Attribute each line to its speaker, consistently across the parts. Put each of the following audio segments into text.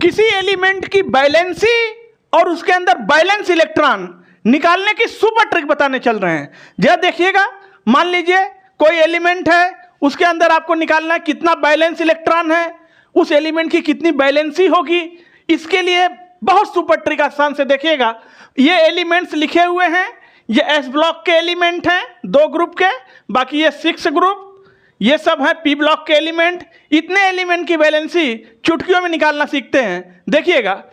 Speaker 1: किसी एलिमेंट की वैलेंसी और उसके अंदर बैलेंस इलेक्ट्रॉन निकालने की सुपर ट्रिक बताने चल रहे हैं। जरा देखिएगा, मान लीजिए कोई एलिमेंट है, उसके अंदर आपको निकालना है कितना बैलेंस इलेक्ट्रॉन है, उस एलिमेंट की कितनी बैलेंसी होगी। इसके लिए बहुत सुपर ट्रिक आसान से देखिएगा। ये एलिमेंट्स लिखे हुए हैं, ये एस ब्लॉक के एलिमेंट हैं 2 ग्रुप के, बाकी ये 6 ग्रुप, ये सब है पी ब्लॉक के एलिमेंट। इतने एलिमेंट की बैलेंसी चुटकियों में निकालना सीखते हैं। देखिएगा,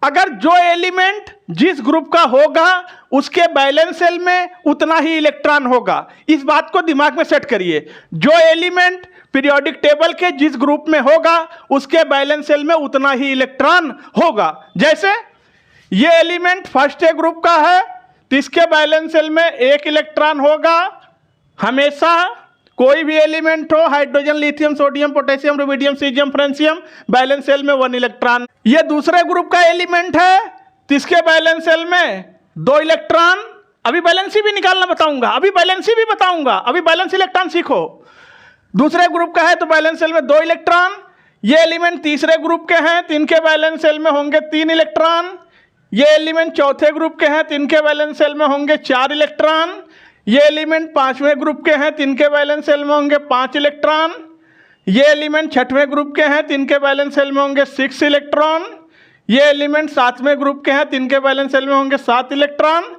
Speaker 1: अगर जो एलिमेंट जिस ग्रुप का होगा उसके बैलेंस सेल में उतना ही इलेक्ट्रॉन होगा। इस बात को दिमाग में सेट करिए। जो एलिमेंट पीरियोडिक टेबल के जिस ग्रुप में होगा उसके बैलेंस सेल में उतना ही इलेक्ट्रॉन होगा। जैसे ये एलिमेंट फर्स्ट ए ग्रुप का है तो इसके बैलेंस सेल में 1 इलेक्ट्रॉन होगा हमेशा। कोई भी एलिमेंट हो, hydrogen, lithium, sodium, potassium, rubidium, caesium, francium, valence shell में 1 इलेक्ट्रॉन। ये दूसरे ग्रुप का एलिमेंट है तो इसके बैलेंस सेल में 2 इलेक्ट्रॉन। अभी बैलेंसी भी निकालना बताऊंगा, अभी बैलेंसी भी बताऊंगा, अभी बैलेंस इलेक्ट्रॉन सीखो। दूसरे ग्रुप का है तो बैलेंस सेल में 2 इलेक्ट्रॉन। ये एलिमेंट तीसरे ग्रुप के हैं तो इनके बैलेंस सेल में होंगे 3 इलेक्ट्रॉन। ये एलिमेंट चौथे ग्रुप के हैं तो इनके बैलेंस सेल में होंगे 4 इलेक्ट्रॉन। ये एलिमेंट 5वें ग्रुप के हैं तो इनके बैलेंस सेल में होंगे 5 इलेक्ट्रॉन। ये एलिमेंट 6वें ग्रुप के हैं तो इनके बैलेंस सेल में होंगे 6 इलेक्ट्रॉन। ये एलिमेंट 7वें ग्रुप के हैं तो इनके बैलेंस सेल में होंगे 7 इलेक्ट्रॉन।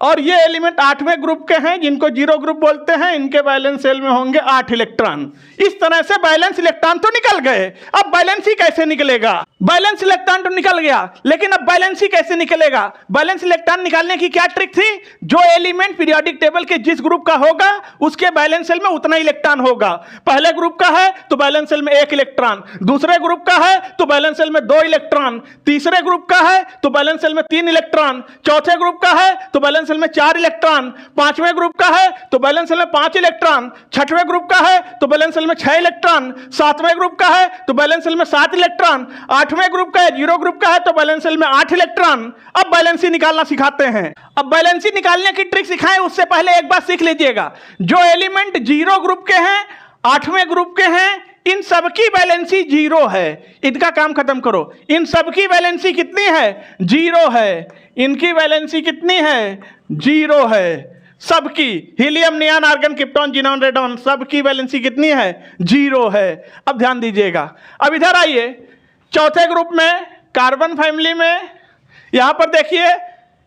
Speaker 1: और ये एलिमेंट 8वें ग्रुप के हैं जिनको 0 ग्रुप बोलते हैं, इनके बैलेंस सेल में होंगे 8 इलेक्ट्रॉन। इस तरह से बैलेंस इलेक्ट्रॉन तो निकल गए। अब बैलेंसी कैसे निकलेगा? बैलेंस इलेक्ट्रॉन तो निकल गया, लेकिन अब बैलेंसी कैसे निकलेगा? बैलेंस इलेक्ट्रॉन निकालने की क्या ट्रिक थी? जो एलिमेंट पीरियोडिक टेबल के जिस ग्रुप का होगा उसके बैलेंस सेल में उतना इलेक्ट्रॉन होगा। पहले ग्रुप का है तो बैलेंस सेल में 1 इलेक्ट्रॉन, दूसरे ग्रुप का है तो बैलेंस सेल में 2 इलेक्ट्रॉन, तीसरे ग्रुप का है तो बैलेंस सेल में 3 इलेक्ट्रॉन, चौथे ग्रुप का है तो बैलेंस सेल में 4 इलेक्ट्रॉन, 5वें ग्रुप का है तो बैलेंस सेल में 5 इलेक्ट्रॉन, 6वें ग्रुप का है तो बैलेंस सेल में 6 इलेक्ट्रॉन, 7वें ग्रुप का है तो बैलेंस सेल में 7 इलेक्ट्रॉन, 8वें ग्रुप का है 0 ग्रुप का है तो बैलेंस सेल में 8 इलेक्ट्रॉन। अब बैलेंसी निकालना सिखाते हैं। अब बैलेंसी निकालने की ट्रिक सिखाएं उससे पहले एक बात सीख लीजिएगा। जो एलिमेंट 0 ग्रुप के हैं, 8वें ग्रुप के हैं, इन सबकी बैलेंसी 0 है। इनका काम खत्म करो। इन सबकी बैलेंसी कितनी है? 0 है। इनकी बैलेंसी कितनी है? 0 है। सबकी, helium, neon, argon, krypton, xenon, radon, सबकी बैलेंसी कितनी है? 0 है। अब ध्यान दीजिएगा। अब इधर आइए, चौथे ग्रुप में कार्बन फैमिली में, यहां पर देखिए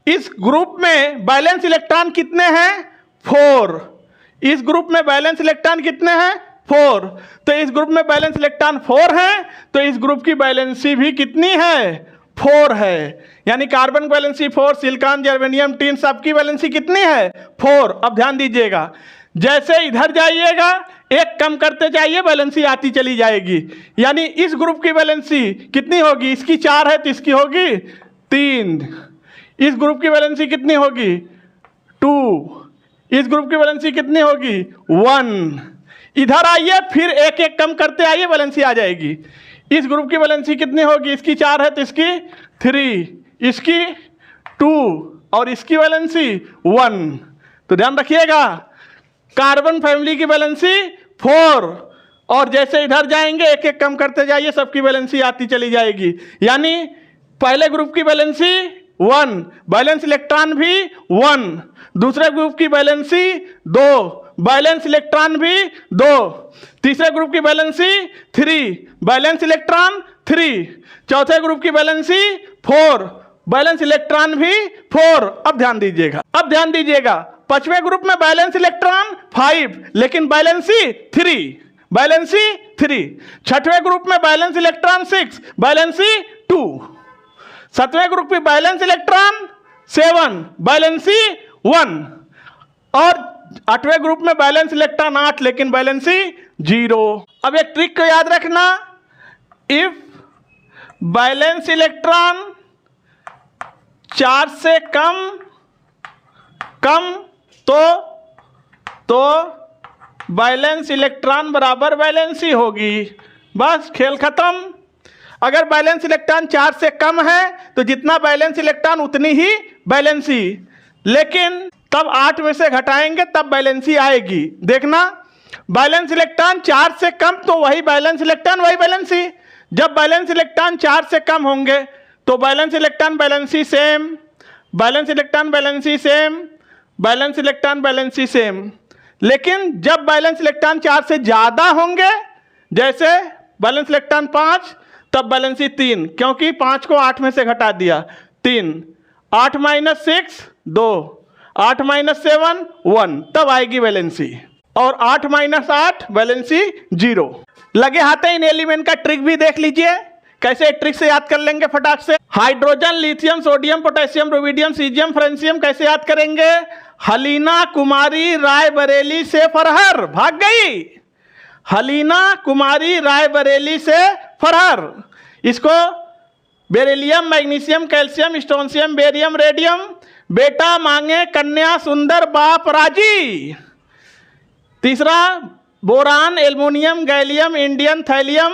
Speaker 1: इस ग्रुप में बैलेंस इलेक्ट्रॉन कितने हैं? 4। इस ग्रुप में बैलेंस इलेक्ट्रॉन कितने हैं? 4। तो इस ग्रुप में बैलेंस इलेक्ट्रॉन 4 है तो इस ग्रुप की बैलेंसी भी कितनी है? 4 है। यानी कार्बन की बैलेंसी 4, सिलिकॉन, जर्मेनियम, टिन, सबकी बैलेंसी कितनी है? 4। अब ध्यान दीजिएगा, जैसे इधर जाइएगा एक कम करते जाइए बैलेंसी आती चली जाएगी। यानी इस ग्रुप की बैलेंसी कितनी होगी? इसकी 4 है तो इसकी होगी 3। इस ग्रुप की बैलेंसी कितनी होगी? 2। इस ग्रुप की बैलेंसी कितनी होगी? 1। इधर आइए, फिर एक एक कम करते आइए, बैलेंसी आ जाएगी। इस ग्रुप की बैलेंसी कितनी होगी? इसकी 4 है तो इसकी 3, इसकी 2 और इसकी बैलेंसी 1। तो ध्यान रखिएगा, कार्बन फैमिली की बैलेंसी 4 और जैसे इधर जाएंगे एक एक कम करते जाइए, सबकी बैलेंसी आती चली जाएगी। यानी पहले ग्रुप की बैलेंसी 1, बैलेंस इलेक्ट्रॉन भी 1, दूसरे ग्रुप की बैलेंसी 2, बैलेंस इलेक्ट्रॉन भी 2, तीसरे ग्रुप की बैलेंसी 3, बैलेंस इलेक्ट्रॉन 3, चौथे ग्रुप की बैलेंसी 4, बैलेंस इलेक्ट्रॉन भी 4। अब ध्यान दीजिएगा, 5वें ग्रुप में बैलेंस इलेक्ट्रॉन 5 लेकिन बैलेंसी 3, 6वें ग्रुप में बैलेंस इलेक्ट्रॉन 6, बैलेंसी 2, 7वें ग्रुप में बैलेंस इलेक्ट्रॉन 7, बैलेंसी 1 और 8वें ग्रुप में बैलेंस इलेक्ट्रॉन 8 लेकिन बैलेंसी 0। अब एक ट्रिक को याद रखना, इफ बैलेंस इलेक्ट्रॉन 4 से कम तो बैलेंस इलेक्ट्रॉन बराबर बैलेंसी होगी। बस खेल खत्म। अगर बैलेंस इलेक्ट्रॉन 4 से कम है तो जितना बैलेंस इलेक्ट्रॉन उतनी ही बैलेंसी, लेकिन तब 8 में से घटाएंगे तब बैलेंसी आएगी। देखना, बैलेंस इलेक्ट्रॉन 4 से कम तो वही बैलेंस इलेक्ट्रॉन वही बैलेंसी, जब वैलेंस इलेक्ट्रॉन चार्ज से कम होंगे तो valence electron valency same, valence electron valency same, valence electron valency same. लेकिन जब वैलेंस इलेक्ट्रॉन चार्ज से ज़्यादा होंगे, जैसे वैलेंस इलेक्ट्रॉन 5, तब वैलेंसी 3, क्योंकि 5 को 8 में से घटा दिया 3, 8 - 6 2, 8 - 7 1, तब आएगी वैलेंसी। और 8 - 8 वैलेंसी 0। लगे हाथ है इन एलिमेंट का ट्रिक भी देख लीजिए, कैसे ट्रिक से याद कर लेंगे फटाक से। Hydrogen, lithium, sodium, potassium, rubidium, caesium, francium कैसे याद करेंगे? हलीना कुमारी रायबरेली से फरहर भाग गई, हलीना कुमारी रायबरेली से फरहर। इसको beryllium, magnesium, calcium, strontium, barium, radium, बेटा मांगे कन्या सुंदर बाप राजी। तीसरा boron, aluminium, gallium, indium, thallium,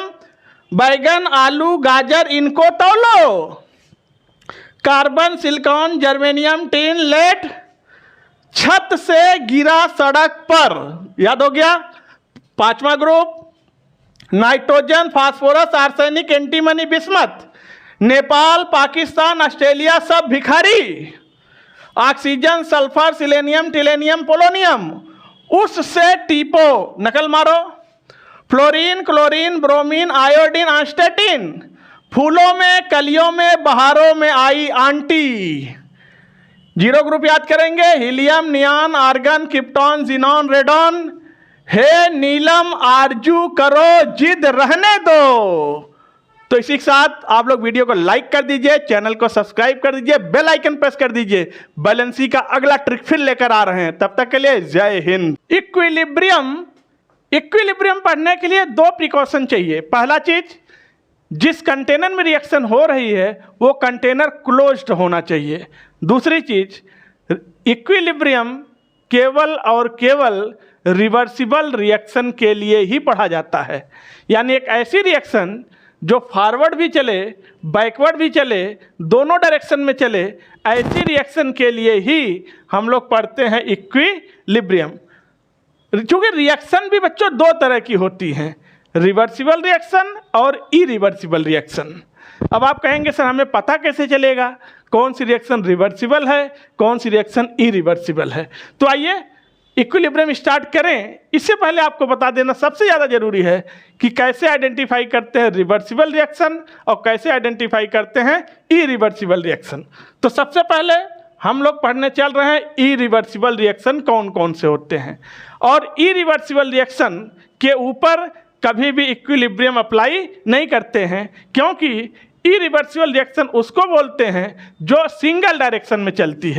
Speaker 1: बैगन, आलू, गाजर इनको तौलो। Carbon, silicon, germanium, tin, lead छत से गिरा सड़क पर, याद हो गया। पांचवा group nitrogen, phosphorus, arsenic, antimony, bismuth. Nepal, Pakistan, Australia सब भिखारी। Oxygen, sulphur, selenium, tellurium, polonium उससे टीपो, नकल मारो। Fluorine, chlorine, bromine, iodine, astatine फूलों में, कलियों में, बहारों में आई आंटी। 0 ग्रुप याद करेंगे, helium, neon, argon, krypton, xenon, radon. हे नीलम आरजू करो जिद रहने दो। तो इसी के साथ आप लोग वीडियो को लाइक कर दीजिए, चैनल को सब्सक्राइब कर दीजिए, बेल आइकन प्रेस कर दीजिए। वैलेंसी का अगला ट्रिक फिर लेकर आ रहे हैं, तब तक के लिए जय हिंद। इक्विलिब्रियम, इक्विलिब्रियम पढ़ने के लिए 2 प्रिकॉशन चाहिए। पहला चीज, जिस कंटेनर में रिएक्शन हो रही है वो कंटेनर क्लोज्ड होना चाहिए। दूसरी चीज, इक्विलिब्रियम केवल और केवल रिवर्सिबल रिएक्शन के लिए ही पढ़ा जाता है। यानी एक ऐसी रिएक्शन जो फॉरवर्ड भी चले, बैकवर्ड भी चले, दोनों डायरेक्शन में चले, ऐसी रिएक्शन के लिए ही हम लोग पढ़ते हैं इक्विलिब्रियम। क्योंकि रिएक्शन भी बच्चों 2 तरह की होती हैं, रिवर्सिबल रिएक्शन और इरिवर्सिबल रिएक्शन। अब आप कहेंगे सर हमें पता कैसे चलेगा कौन सी रिएक्शन रिवर्सिबल है, कौन सी रिएक्शन इरिवर्सिबल है? तो आइए इक्विलिब्रियम स्टार्ट करें। इससे पहले आपको बता देना सबसे ज़्यादा जरूरी है कि कैसे आइडेंटिफाई करते हैं रिवर्सिबल रिएक्शन और कैसे आइडेंटिफाई करते हैं इरिवर्सिबल रिएक्शन। तो सबसे पहले हम लोग पढ़ने चल रहे हैं इरिवर्सिबल रिएक्शन कौन कौन से होते हैं। और इरिवर्सिबल रिएक्शन के ऊपर कभी भी इक्विलिब्रियम अप्लाई नहीं करते हैं, क्योंकि इरिवर्सिबल रिएक्शन उसको बोलते हैं जो सिंगल डायरेक्शन में चलती है।